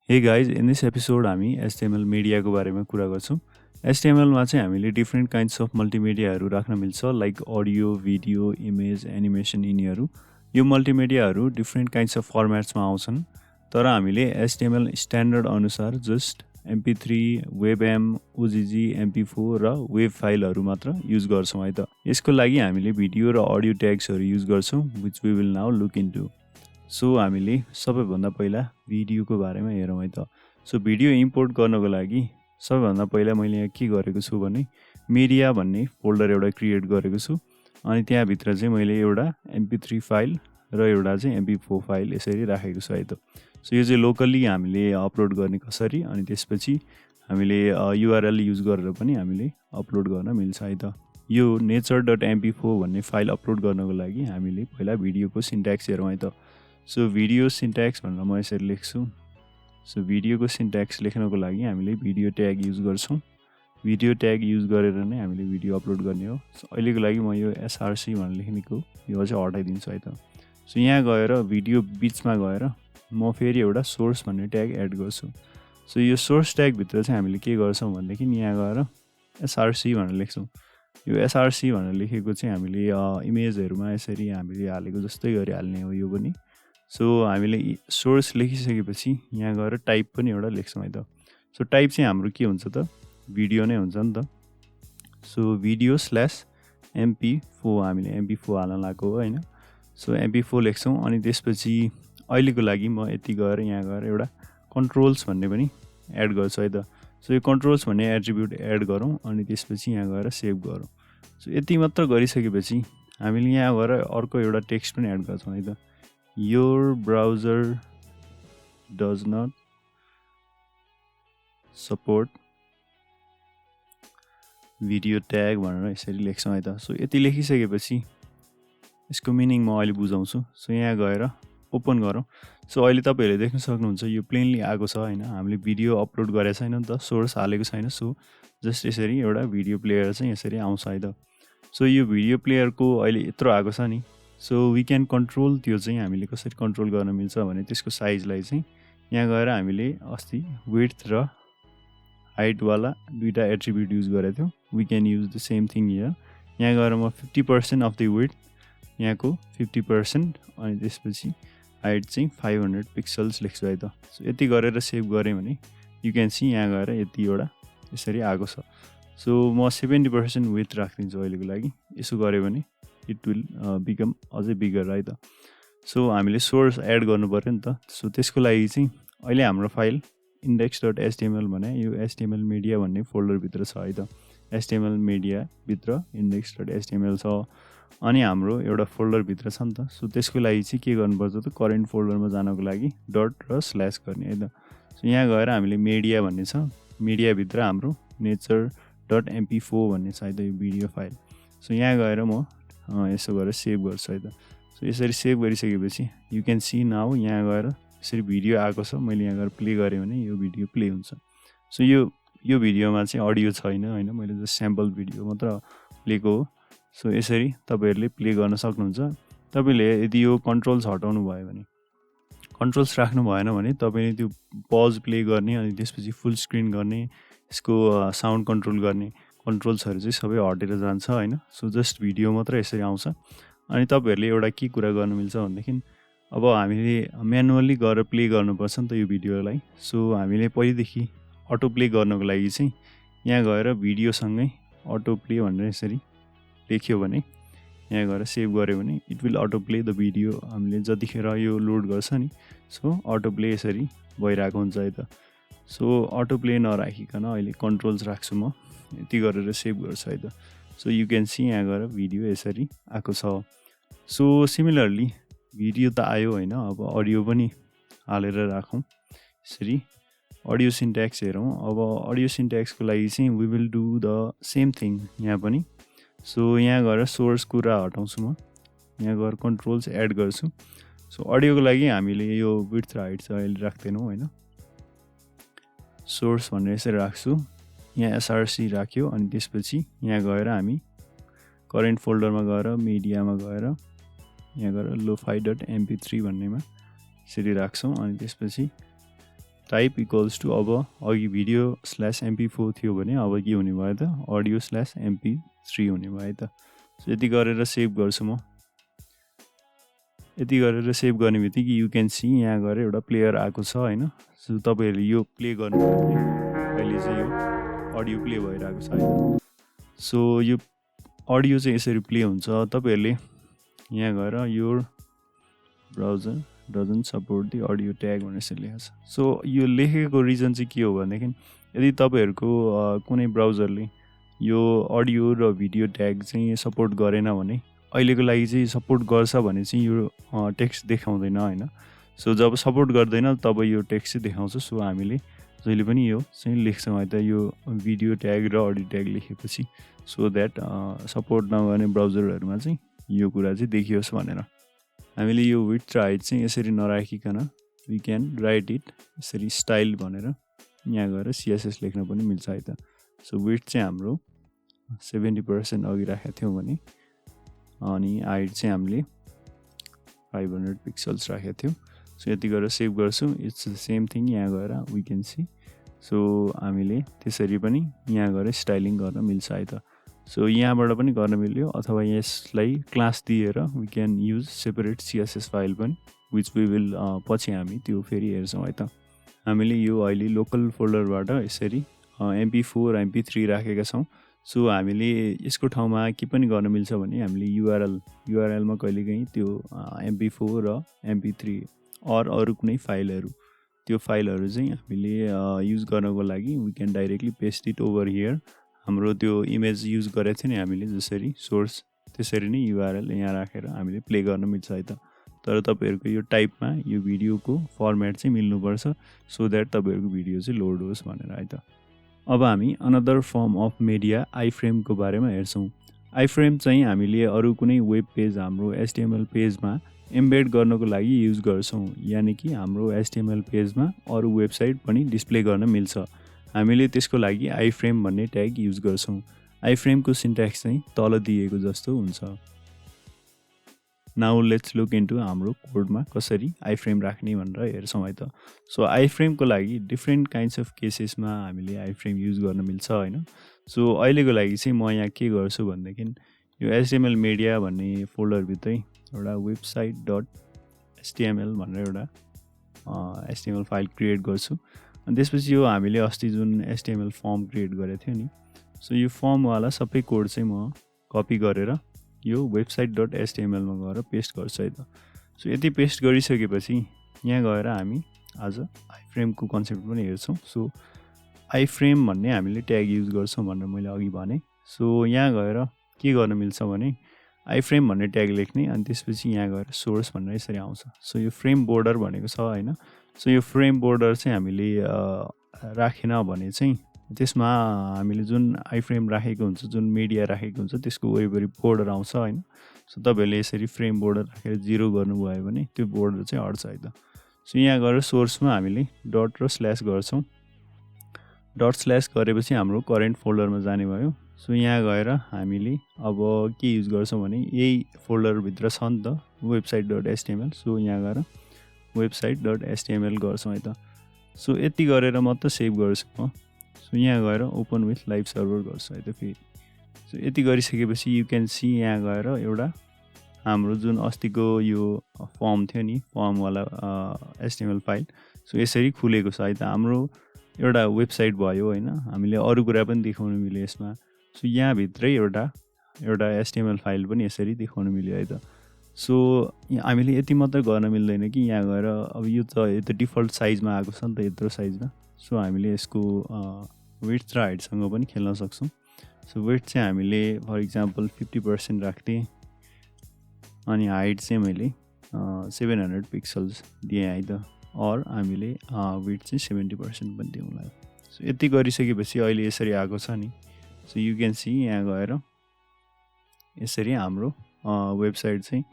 Hey guys, in this episode हामी HTML मिडियाको बारेमा कुरा गर्छौं। HTML मा चाहिँ हामीले डिफरेंट काइन्ड्स अफ मल्टिमिडियाहरु राख्न मिल्छ like audio, video, image, animation यिनीहरु। यो मल्टिमिडियाहरु डिफरेंट काइन्ड्स अफ फर्म्याट्समा आउँछन्। तर हामीले HTML स्ट्यान्डर्ड अनुसार just MP3, WebM, OGG, MP4 र वेब फाइलहरु मात्र युज गर्छौं है त। यसको लागि हामीले भिडियो र अडियो ट्याग्सहरु युज गर्छौं which we will now look into। So हामीले सबैभन्दा पहिला भिडियोको बारेमा हेरौँ है त। सो भिडियो इम्पोर्ट गर्नको लागि सबैभन्दा पहिला मैले यहाँ के गरेको छु भने मिडिया भन्ने फोल्डर एउटा क्रिएट गरेको छु। अनि त्यहाँ भित्र चाहिँ मैले एउटा MP3 फाइल र एउटा चाहिँ MP4 फाइल यसरी राखेको छु है त। सो यो चाहिँ लोकली हामीले अपलोड गर्ने कसरी अनि त्यसपछि हामीले URL युज गरेर पनि हामीले अपलोड गर्न मिल्छ है त। यो nature.mp4 भन्ने फाइल अपलोड गर्नको लागि हामीले पहिला भिडियोको सिन्ट्याक्स हेरौँ है त। सो भिडियो सिन्ट्याक्स भनेर म यसरी लेख्छु। सो भिडियोको सिन्ट्याक्स लेख्नको लागि हामीले भिडियो ट्याग युज गर्छौं। भिडियो ट्याग युज गरेर नै हामीले भिडियो अपलोड गर्ने हो। सो अहिलेको लागि म यो src भनेर लेख्नेको यो चाहिँ हटाइदिन्छु है त। सो यहाँ गएर भिडियो बीचमा गएर म फेरि एउटा सोर्स भन्ने ट्याग एड गर्छु। सो यो सोर्स ट्याग भित्र चाहिँ हामीले के गर्छौं भन्देखि यहाँ गएर src भनेर लेख्छौं। यो src भनेर लेखेको चाहिँ हामीले इमेजहरुमा यसरी हामीले हालेको जस्तै गरी हाल्ने हो यो पनि। सो हामीले सोर्स लेखिसकेपछि यहाँ गएर टाइप पनि एउटा लेख्छौं है त। सो टाइप चाहिँ हाम्रो के हुन्छ त भिडियो नै हुन्छ नि त। सो भिडियो / MP4 हामीले MP4 हाल्न लागेको हो हैन। सो MP4 लेख्छौं अनि त्यसपछि अहिलेको लागि म यति गएर यहाँ गएर एउटा कन्ट्रोल्स भन्ने पनि एड गर्छु है त। सो यो कन्ट्रोल्स भन्ने एट्रिब्युट एड गरौँ अनि त्यसपछि यहाँ गएर सेभ गरौँ। सो यति मात्र गरिसकेपछि हामीले यहाँ गएर अर्को एउटा टेक्स्ट पनि एड गर्छौं है त। Your browser does not support video tag भनेर यसरी लेख्छौं है त। सो यति लेखिसकेपछि यसको मिनिङ म अहिले बुझाउँछु। सो यहाँ गएर ओपन गरौँ। सो अहिले तपाईहरुले देख्न सक्नुहुन्छ यो प्लेनली आएको छ हैन। हामीले भिडियो अपलोड गरेको छैन नि त, सोर्स हालेको छैन। सो जस्ट यसरी एउटा भिडियो प्लेयर चाहिँ यसरी आउँछ है त। सो यो भिडियो प्लेयरको अहिले यत्रो आएको छ नि। सो वी क्यान कन्ट्रोल त्यो चाहिँ हामीले कसरी कन्ट्रोल गर्न मिल्छ भने त्यसको साइजलाई चाहिँ यहाँ गएर हामीले अस्ति विड्थ र हाइट वाला दुईटा एट्रिब्युट युज गरेको थियौं। We can use the same thing here. यहाँ गएर म 50% अफ द विड्थ यहाँको 50% अनि त्यसपछि हाइट चाहिँ 500 पिक्सल्स लेख्छु है त। सो यति गरेर सेभ गरे भने यु क्यान सी यहाँ गएर यति एउटा यसरी आएको छ। सो म 70% विड्थ राख्दिन्छु अहिलेको लागि। यसो गरे भने इट विल बिकम अझै बिगर है त। सो हामीले सोर्स एड गर्नु पर्यो नि त। सो त्यसको लागि चाहिँ अहिले हाम्रो फाइल index.html भने यो html media भन्ने फोल्डर भित्र छ है त। html media भित्र index.html छ अनि हाम्रो एउटा फोल्डर भित्र छ नि त। सो त्यसको लागि चाहिँ के गर्नुपर्छ त करेन्ट फोल्डरमा जानको लागि डट र स्ल्याश गर्ने है त। सो यहाँ गएर हामीले media भन्ने छ। media भित्र हाम्रो nature.mp4 भन्ने छ है त यो भिडियो फाइल। सो यहाँ गएर म यसो गरेर सेभ गर्छु है त। सो यसरी सेभ गरिसकेपछि यु क्यान सी नाउ यहाँ गएर यसरी भिडियो आएको छ। मैले यहाँ गएर प्ले गरे भने यो भिडियो प्ले हुन्छ। सो यो भिडियोमा चाहिँ अडियो छैन हैन। मैले जस्ट स्याम्पल भिडियो मात्र प्लेको हो। सो यसरी तपाईहरुले प्ले गर्न सक्नुहुन्छ। तपाईले यदि यो कन्ट्रोल्स हटाउनु भयो भने कन्ट्रोल्स राख्नु भएन भने तपाईले त्यो पज प्ले गर्ने अनि त्यसपछि फुल स्क्रिन गर्ने यसको साउन्ड कन्ट्रोल गर्ने कन्ट्रोल्सहरु चाहिँ सबै हटेर जान्छ हैन। सो जस्ट भिडियो मात्र यसरी आउँछ। अनि तपाईहरुले एउटा के कुरा गर्न मिल्छ भन्देखि अब हामीले म्यानुअली गएर प्ले गर्नुपर्छ नि त यो भिडियोलाई। सो हामीले पहिलेदेखि अटो प्ले गर्नको लागि चाहिँ यहाँ गएर भिडियो सँगै अटो प्ले भनेर यसरी लेख्यो भने यहाँ गएर सेभ गर्यो भने it will auto play the video. हामीले जतिखेर यो लोड गर्छ नि सो अटो प्ले यसरी भइरहेको हुन्छ है त। सो अटो प्ले नराखिकन अहिले कन्ट्रोल्स राख्छु म। यति गरेर सेभ गर्छु है त। सो यु क्यान सी यहाँ गएर भिडियो यसरी आएको छ। सो सिमिलरली भिडियो त आयो हैन। अब अडियो पनि हालेर राखौं। यसरी अडियो सिन्ट्याक्स हेरौं। अब अडियो सिन्ट्याक्सको लागि चाहिँ we will do the same thing यहाँ पनि। सो यहाँ गएर सोर्स कुरा हटाउँछु म। यहाँ गएर कन्ट्रोल्स एड गर्छु। सो अडियोको लागि हामीले यो विड्थ र हाइट चाहिँ अहिले राख्दैनौं हैन। सोर्स भनेर यसरी राख्छु। यहाँ src राख्यो अनि त्यसपछि यहाँ गएर हामी करेन्ट फोल्डरमा गएर मिडियामा गएर यहाँ गएर lo-fi.mp3 भन्नेमा यसरी राख्छौं अनि त्यसपछि टाइप इक्वल्स टु अब अघि भिडियो स्ल्यास MP4 थियो भने अब के हुने भयो त अडियो स्ल्यास MP3 हुने भयो त सो यति गरेर सेभ गर्छु म यति गरेर सेभ गर्ने बित्तिकै यु क्यान सी यहाँ गएर एउटा प्लेयर आएको छ हैन सो तपाईहरुले यो प्ले गर्नुभयो भने अहिले चाहिँ यो अडियो प्ले भइरहेको छ हैन सो यो अडियो चाहिँ यसरी प्ले हुन्छ तपाईहरुले यहाँ गएर your browser doesn't support the audio tag भनेर यसरी लेखेको छ सो यो लेखेको रिजन चाहिँ के हो भनेदेखि यदि तपाईहरुको कुनै ब्राउजरले यो अडियो र भिडियो ट्याग चाहिँ सपोर्ट गरेन भने अहिलेको लागि चाहिँ सपोर्ट गर्छ भने चाहिँ यो टेक्स्ट देखाउँदैन हैन सो जब सपोर्ट गर्दैन तब यो टेक्स्ट चाहिँ देखाउँछ सो हामीले जहिले पनि यो चाहिँ लेख्छौं है त यो भिडियो ट्याग र अडियो ट्याग लेखेपछि सो दैट सपोर्ट नगर्ने ब्राउजरहरुमा चाहिँ यो कुरा चाहिँ देखियोस् भनेर हामीले यो विड्थ र हाइट चाहिँ यसरी नराखिकन वी क्यान राइट इट यसरी स्टाइल भनेर यहाँ गएर CSS लेख्न पनि मिल्छ है त सो विड्थ चाहिँ हाम्रो 70% अघि राखेका थियौं भने अनि हाइट चाहिँ हामीले 500 पिक्सल्स राखेका थियौं सो यति गरेर सेभ गर्छौं इट्स द सेम थिङ यहाँ गएर वी क्यान सी सो हामीले त्यसरी पनि यहाँ गएर स्टाइलिङ गर्न मिल्छ है त सो यहाँबाट पनि गर्न मिल्यो अथवा यसलाई क्लास दिएर we can use separate CSS file पनि व्हिच वी विल पछि हामी त्यो फेरि हेर्छौं है त हामीले यो अहिले लोकल फोल्डरबाट यसरी MP4 MP3 राखेका छौं सो हामीले यसको ठाउँमा के पनि गर्न मिल्छ भने हामीले URL मा कहिलेकाहीँ त्यो MP4 र MP3 अरु कुनै फाइलहरु त्यो फाइलहरु चाहिँ हामीले युज गर्नको लागि we can directly paste it over here हाम्रो त्यो इमेज युज गरेको थियो नि हामीले जसरी सोर्स त्यसरी नै URL यहाँ राखेर हामीले प्ले गर्न मिल्छ है त तर तपाईहरुको यो टाइपमा यो भिडियोको फर्मेट चाहिँ मिल्नु पर्छ सो दैट तपाईहरुको भिडियो चाहिँ लोड होस् भनेर है त अब हामी another form of media iframe को बारेमा हेर्छौं iframe चाहिँ हामीले अरु कुनै वेब पेज हाम्रो HTML पेजमा एम्बेड गर्नको लागि युज गर्छौं यानी कि हाम्रो HTML पेजमा अरु वेबसाइट पनि डिस्प्ले गर्न मिल्छ हामीले त्यसको लागि iframe भन्ने ट्याग युज गर्छौं iframe को सिन्ट्याक्स चाहिँ तल दिएको जस्तो हुन्छ नाउ लेट्स लुक इन्टु हाम्रो कोडमा कसरी iframe राख्ने भनेर हेर्छौं है त सो iframe को लागि डिफरेन्ट काइन्ड्स अफ केसेसमा हामीले iframe युज गर्न मिल्छ हैन सो अहिलेको लागि चाहिँ म यहाँ के गर्छु भन्देखि यो HTML media भन्ने फोल्डर भित्रै एउटा website.html भनेर एउटा HTML फाइल क्रिएट गर्छु अनि त्यसपछि यो हामीले अस्ति जुन HTML फर्म क्रिएट गरेको थियो नि सो यो फर्म वाला सबै कोड चाहिँ म कपी गरेर यो website.html मा गएर पेस्ट गर्छु है त सो यति पेस्ट गरिसकेपछि यहाँ गएर हामी आज iframe को कन्सेप्ट पनि हेर्छौं सो iframe भन्ने हामीले ट्याग युज गर्छौं भनेर मैले अघि भने सो यहाँ गएर के गर्न मिल्छ भने iframe भन्ने ट्याग लेख्ने अनि त्यसपछि यहाँ गएर सोर्स भनेर यसरी आउँछ सो यो फ्रेम बोर्डर भनेको छ हैन सो यो फ्रेम बोर्डर चाहिँ हामीले राखेन भने चाहिँ त्यसमा हामीले जुन iframe राखेको हुन्छ जुन मिडिया राखेको हुन्छ त्यसको वरिपरि बोर्डर आउँछ हैन सो तपाईले यसरी फ्रेम बोर्डर राखेर 0 गर्नुभयो भने त्यो बोर्डर चाहिँ हट्छ है त सो यहाँ गएर सोर्समा हामीले डट र स्ल्याश गर्छौं डट स्ल्याश गरेपछि हाम्रो करेन्ट फोल्डरमा जाने भयो सो यहाँ गएर हामीले अब के युज गर्छौं भने यही फोल्डर भित्र छ नि त website.html सो यहाँ गएर website.html गर्छौं है त सो यति गरेर मात्र सेभ गर्छु म सो यहाँ गएर ओपन विथ लाइभ सर्भर गर्छु है त फेरि सो यति गरिसकेपछि यु क्यान सी यहाँ गएर एउटा हाम्रो जुन अस्तिको यो फर्म थियो नि फर्म वाला HTML फाइल सो यसरी खुलेको छ है त हाम्रो एउटा वेबसाइट भयो हैन हामीले अरु कुरा पनि देखाउन मिल्यो यसमा सो यहाँ भित्रै एउटा HTML फाइल पनि यसरी देखाउन मिल्यो है त सो हामीले यति मात्र गर्न मिल्दैन कि यहाँ गएर अब यो त डिफल्ट साइजमा आएको छ नि त यत्रो साइजमा सो हामीले यसको विड्थ र हाइटसँग पनि खेल्न सक्छौं सो विड्थ चाहिँ हामीले फर एक्जाम्पल 50% राख्थे अनि हाइट चाहिँ मैले 700 पिक्सल्स दिए है त और हामीले विड्थ चाहिँ 70% पनि दिउँला सो यति गरिसकेपछि अहिले यसरी आएको छ नि सो यु क्यान सी यहाँ गएर यसरी हाम्रो वेबसाइट चाहिँ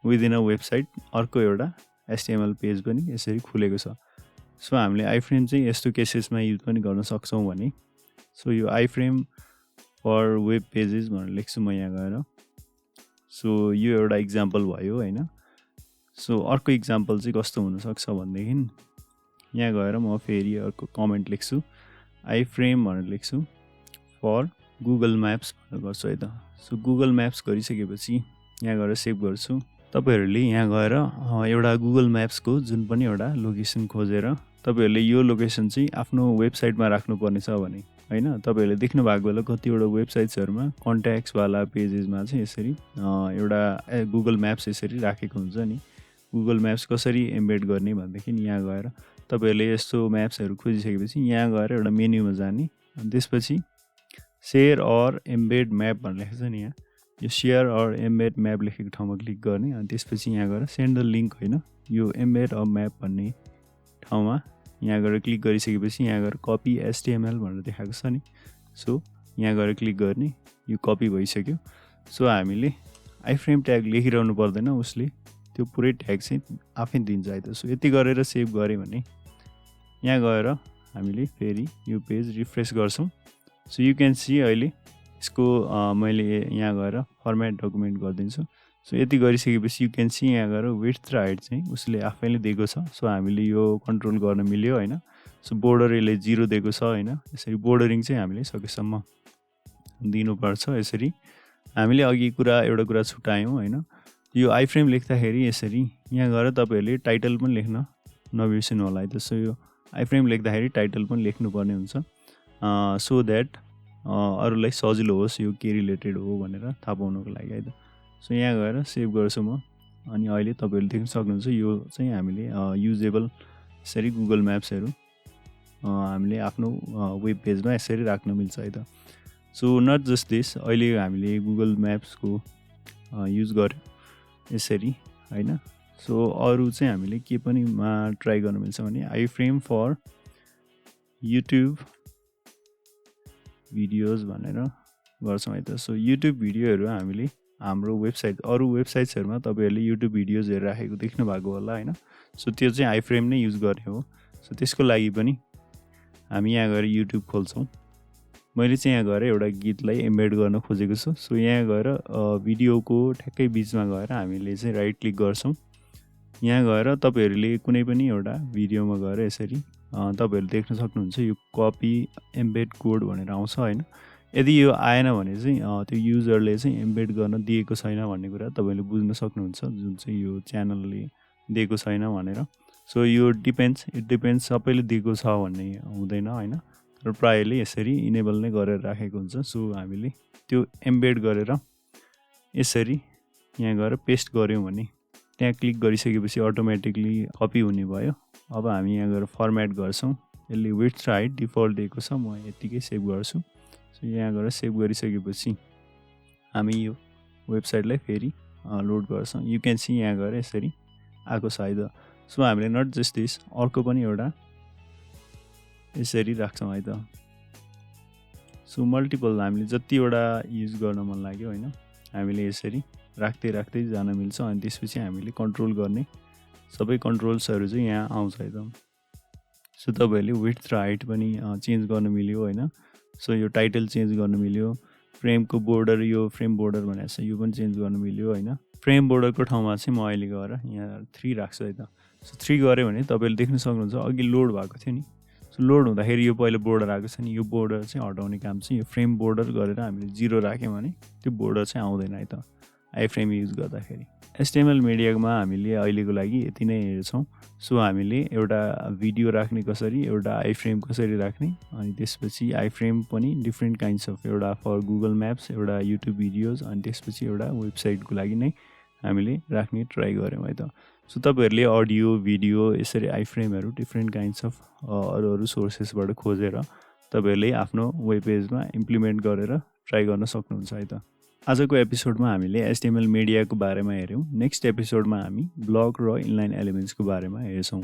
विदिन अ वेबसाइट अर्को एउटा HTML पेज पनि यसरी खुलेको छ सो हामीले iframe चाहिँ यस्तो केसेसमा युज पनि गर्न सक्छौं भने सो यो iframe फर वेब पेजेस भनेर लेख्छु म यहाँ गएर सो यो एउटा एक्जाम्पल भयो हैन सो अर्को एक्जाम्पल चाहिँ कस्तो हुन सक्छ भन्देखि यहाँ गएर म फेरि अर्को कमेन्ट लेख्छु iframe भनेर लेख्छु फर गुगल म्याप्स भनेर गर्छु है त। सो गुगल म्याप्स गरिसकेपछि यहाँ गएर सेभ गर्छु। तपाईहरुले यहाँ गएर एउटा गुगल म्याप्सको जुन पनि एउटा लोकेसन खोजेर तपाईहरुले यो लोकेसन चाहिँ आफ्नो वेबसाइटमा राख्नुपर्ने छ भने हैन, तपाईहरुले देख्नु भएको बेला कतिवटा वेबसाइट्सहरुमा कन्ट्याक्ट्स वाला पेजेसमा चाहिँ यसरी एउटा गुगल म्याप्स यसरी राखेको हुन्छ नि। गुगल म्याप्स कसरी एम्बेड गर्ने भन्देखि यहाँ गएर तपाईहरुले यस्तो म्याप्सहरु खोजिसकेपछि यहाँ गएर एउटा मेन्युमा जाने अनि त्यसपछि शेयर अर एम्बेड म्याप भनेर लेखेको छ नि। यहाँ यो शेयर अर एम्बेड म्याप लेखेको ठाउँमा क्लिक गर्ने अनि त्यसपछि यहाँ गएर सेन्ड द लिंक हैन, यो एम्बेड अ म्याप भन्ने ठाउँमा यहाँ गएर क्लिक गरिसकेपछि यहाँ गएर कपी एचटीएमएल भनेर देखाएको छ नि। सो यहाँ गएर क्लिक गर्ने, यो कपी भइसक्यो। सो हामीले iframe ट्याग लेखिरहनु पर्दैन, उसले त्यो पुरै ट्याग चाहिँ आफै दिन्छ है त। सो यति गरेर सेभ गरे भने यहाँ गएर हामीले फेरि यो पेज रिफ्रेश गर्छौं। सो यु क्यान सी अहिले यसको मैले यहाँ गएर फर्मेट डकुमेन्ट गरिदिन्छु। सो यति गरिसकेपछि यु क्यान सी यहाँ गएर विड्थ र हाइट चाहिँ उसले आफैले दिएको छ। सो हामीले यो कन्ट्रोल गर्न मिल्यो हैन। सो बोर्डर यसले 0 दिएको छ हैन। यसरी बोर्डरिङ चाहिँ हामीले सकेसम्म दिनुपर्छ। यसरी हामीले अघि एउटा कुरा छुटायौं हैन। यो iframe लेख्दाखेरि यसरी यहाँ गएर तपाईहरुले टाइटल पनि लेख्न नबिर्सनु होला है त। सो यो iframe लेख्दाखेरि टाइटल पनि लेख्नुपर्ने हुन्छ सो दैट अरूलाई सजिलो होस् यो के रिलेटेड हो भनेर थाहा पाउनको लागि है त। सो यहाँ गएर सेभ गर्छु म। अनि अहिले तपाईहरुले देख्न सक्नुहुन्छ यो चाहिँ हामीले युजेबल यसरी गुगल म्याप्सहरु हामीले आफ्नो वेब पेजमा यसरी राख्न मिल्छ है त। सो नट जस्ट दिस, अहिले हामीले गुगल म्याप्सको युज गर्यो यसरी हैन। सो अरु चाहिँ हामीले के पनि ट्राई गर्न मिल्छ भने iframe फर युट्युब भिडियोज भनेर गर्छौं है त। सो युट्युब भिडियोहरु हामीले हाम्रो वेबसाइट अरु वेबसाइट्सहरुमा तपाईहरुले युट्युब भिडियोज हेरेर राखेको देख्नु भएको होला हैन। सो त्यो चाहिँ iframe नै युज गर्ने हो। सो त्यसको लागि पनि हामी यहाँ गएर युट्युब खोल्छौं। मैले चाहिँ यहाँ गएर एउटा गीतलाई एम्बेड गर्न खोजेको छु। सो यहाँ गएर भिडियोको ठ्याक्कै बीचमा गएर हामीले चाहिँ राइट क्लिक गर्छौं। यहाँ गएर तपाईहरुले कुनै पनि एउटा भिडियोमा गएर यसरी तपाईहरुले देख्न सक्नुहुन्छ यो कपी एम्बेड कोड भनेर आउँछ हैन। यदि यो आएन भने चाहिँ त्यो युजरले चाहिँ एम्बेड गर्न दिएको छैन भन्ने कुरा तपाईले बुझ्न सक्नुहुन्छ, जुन चाहिँ यो च्यानलले दिएको छैन भनेर। सो यो इट डिपेन्ड्स सबैले दिएको छ भन्ने हुँदैन हैन, तर प्रायले यसरी इनेबल नै गरेर राखेको हुन्छ। सो हामीले त्यो एम्बेड गरेर यसरी यहाँ गएर पेस्ट गर्यौं भने त्यहाँ क्लिक गरिसकेपछि अटोमेटिकली कपी हुने भयो। अब हामी यहाँ गएर फर्मेट गर्छौं। यसले विड्थ र हाइट डिफल्ट दिएको छ, म यतिकै सेभ गर्छु। सो यहाँ गएर सेभ गरिसकेपछि हामी यो वेबसाइटलाई फेरि लोड गर्छौं। यु क्यान सी यहाँ गएर यसरी आको छ है त। सो हामीले नट जस्ट दिस अर्को पनि एउटा यसरी राख्छौं है त। सो मल्टिपल हामीले जतिवटा युज गर्न मन लाग्यो हैन, हामीले यसरी राख्दै राख्दै जान मिल्छ। अनि त्यसपछि हामीले कन्ट्रोल गर्ने सबै कन्ट्रोल्सहरु चाहिँ यहाँ आउँछ है त। सो तपाईहरुले विड्थ र हाइट पनि चेन्ज गर्न मिल्यो हैन। सो यो टाइटल चेन्ज गर्न मिल्यो, फ्रेमको बोर्डर यो फ्रेम बोर्डर भनेको छ यो पनि चेन्ज गर्न मिल्यो हैन। फ्रेम बोर्डरको ठाउँमा चाहिँ म अहिले गएर यहाँ 3 राख्छु है त। सो 3 गरे भने तपाईले देख्न सक्नुहुन्छ अघि लोड भएको थियो नि। सो लोड हुँदाखेरि यो पहिले बोर्डर आएको छ नि, यो बोर्डर चाहिँ हटाउने काम चाहिँ यो फ्रेम बोर्डर गरेर हामीले 0 राख्यौं भने त्यो बोर्डर चाहिँ आउँदैन है त iframe युज गर्दाखेरि। HTML मिडियामा हामीले अहिलेको लागि यति नै हेर्छौं। सो हामीले एउटा भिडियो राख्ने कसरी, एउटा iframe कसरी राख्ने, अनि त्यसपछि iframe पनि डिफरेन्ट काइन्ड्स अफ एउटा फर गुगल म्याप्स, एउटा युट्युब भिडियोज, अनि त्यसपछि एउटा वेबसाइटको लागि नै हामीले राख्ने ट्राई गर्यौं है त। सो तपाईहरुले अडियो भिडियो यसरी iframeहरु डिफरेन्ट काइन्ड्स अफ अरु सोर्सेसबाट खोजेर तपाईहरुले आफ्नो वेब पेजमा इम्प्लिमेन्ट गरेर ट्राई गर्न सक्नुहुन्छ है त। आजको एपिसोडमा हामीले HTML मिडियाको बारेमा हेर्यौं। नेक्स्ट एपिसोडमा हामी ब्लक र इनलाइन एलिमेन्ट्सको बारेमा हेर्छौं।